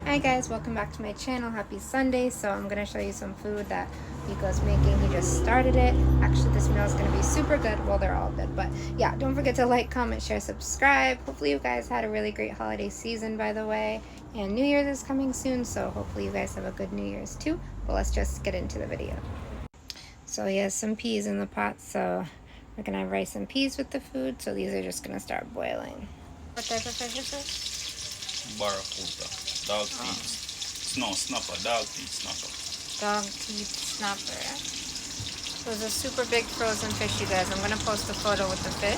Hi guys, welcome back to my channel. Happy Sunday. So I'm going to show you some food that Nico's making. He just started it. Actually, this meal is going to be super good. Well, they're all good. But yeah, don't forget to like, comment, share, subscribe. Hopefully you guys had a really great holiday season, by the way. And New Year's is coming soon, so hopefully you guys have a good New Year's too. But let's just get into the video. So he has some peas in the pot, so we're going to have rice and peas with the food. So these are just going to start boiling. What type of fish is this? Barracuda. Dog teeth. No, snapper. Dog teeth snapper. Dog teeth snapper. So it's a super big frozen fish, you guys. I'm going to post a photo with the fish.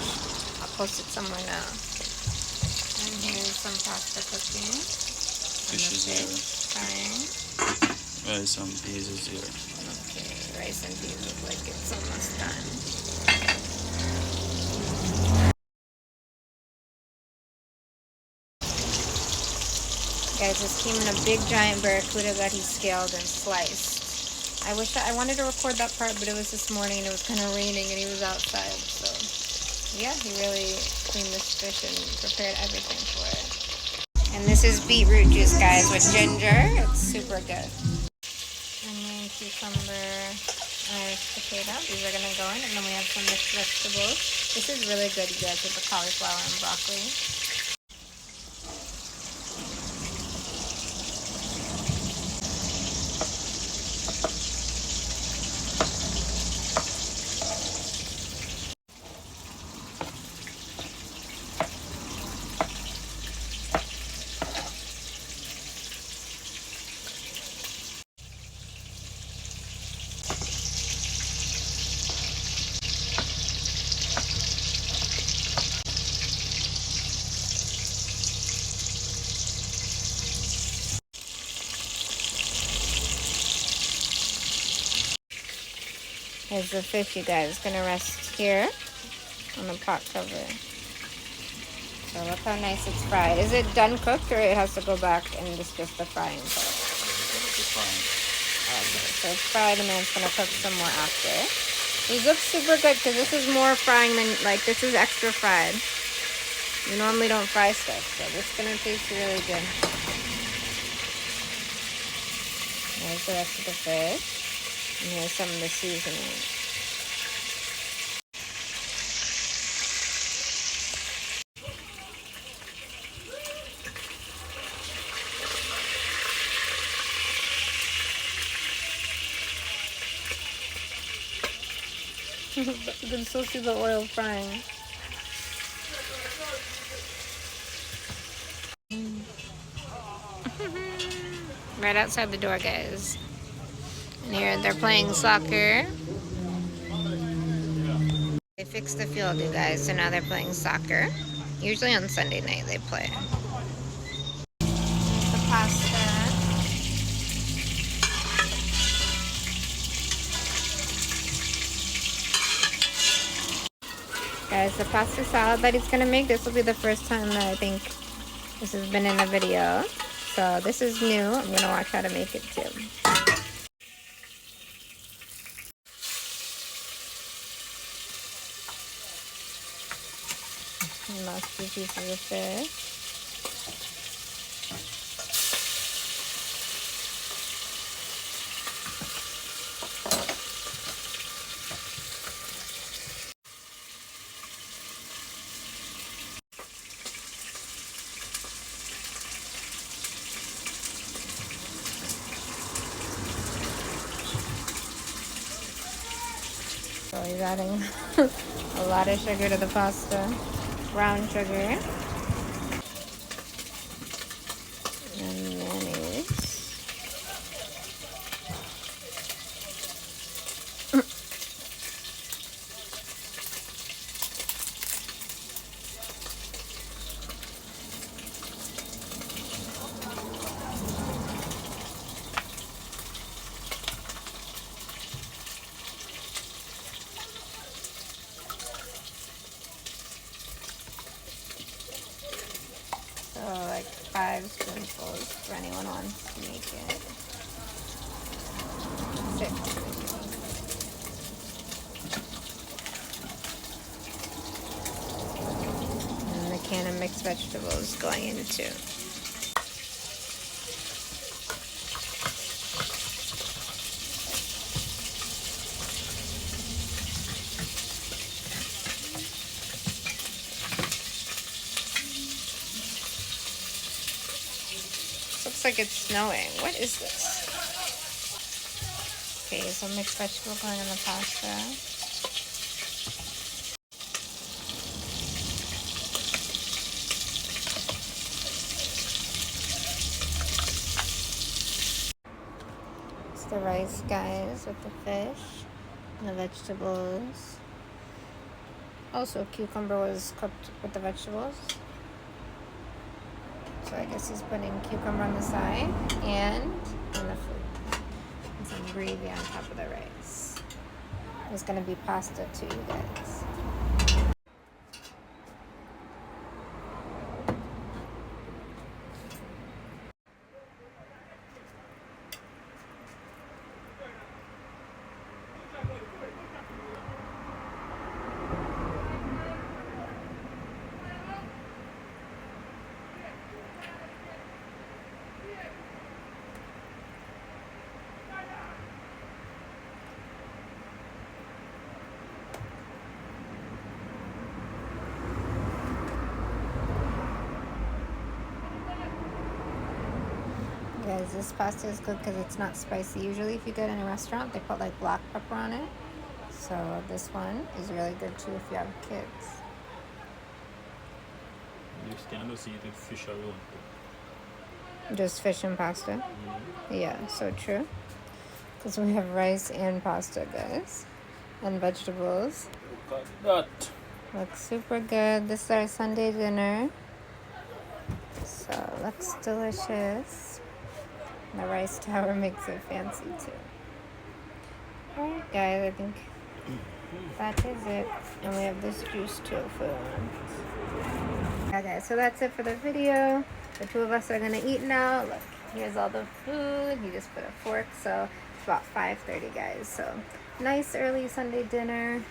I'll post it somewhere now. And here's some pasta cooking. Fish is here. Frying. Rice and peas is here. Okay, rice and peas look like it's almost done. Guys, this came in a big giant barracuda that he scaled and sliced. I wanted to record that part, but it was this morning and it was kind of raining and he was outside. So yeah, he really cleaned this fish and prepared everything for it. And this is beetroot juice, guys, with ginger. It's super good. Onion, cucumber, Irish potato. These are gonna go in, and then we have some mixed vegetables. This is really good, you guys, with the cauliflower and broccoli. Here's the fish, you guys. It's gonna rest here on the pot cover. So look how nice it's fried. Is it done cooked or it has to go back and it's just the frying part? Okay, so it's fried and then it's gonna cook some more after. These look super good because this is more frying than, like, this is extra fried. You normally don't fry stuff, so this is gonna taste really good. There's the rest of the fish. And here's some of the seasoning. You can still see the oil frying. Right outside the door, guys. And here they're playing soccer. They fixed the field, you guys, so now they're playing soccer. Usually on Sunday night they play. The pasta. Guys, the pasta salad that he's gonna make, this will be the first time that I think this has been in a video. So this is new. I'm gonna watch how to make it too. And last 2 pieces of fish. So he's adding a lot of sugar to the pasta. Brown sugar. And mayonnaise. So like 5 spoonfuls for anyone who wants to make it. 6. And the can of mixed vegetables going in too. looks like it's snowing. What is this? Okay, so mixed vegetable going in the pasta. It's the rice, guys, with the fish and the vegetables. Also, cucumber was cooked with the vegetables. So I guess he's putting cucumber on the side and in the food. And some gravy on top of the rice. There's gonna be pasta too, you guys. Guys, this pasta is good because it's not spicy. Usually if you go to a restaurant, they put like black pepper on it. So this one is really good too if you have kids. You can just eat it fish alone. Just fish and pasta? Yeah, so true. Because we have rice and pasta, guys. And vegetables. Look at that. Looks super good. This is our Sunday dinner. So, looks delicious. The rice tower makes it fancy too. Alright guys, I think that is it. And we have this juice tofu. Okay, so that's it for the video. The two of us are gonna eat now. Look, here's all the food. He just put a fork, so it's about 5:30, guys. So nice early Sunday dinner.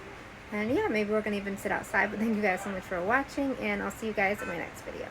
And yeah, maybe we're gonna even sit outside. But thank you guys so much for watching, and I'll see you guys in my next video.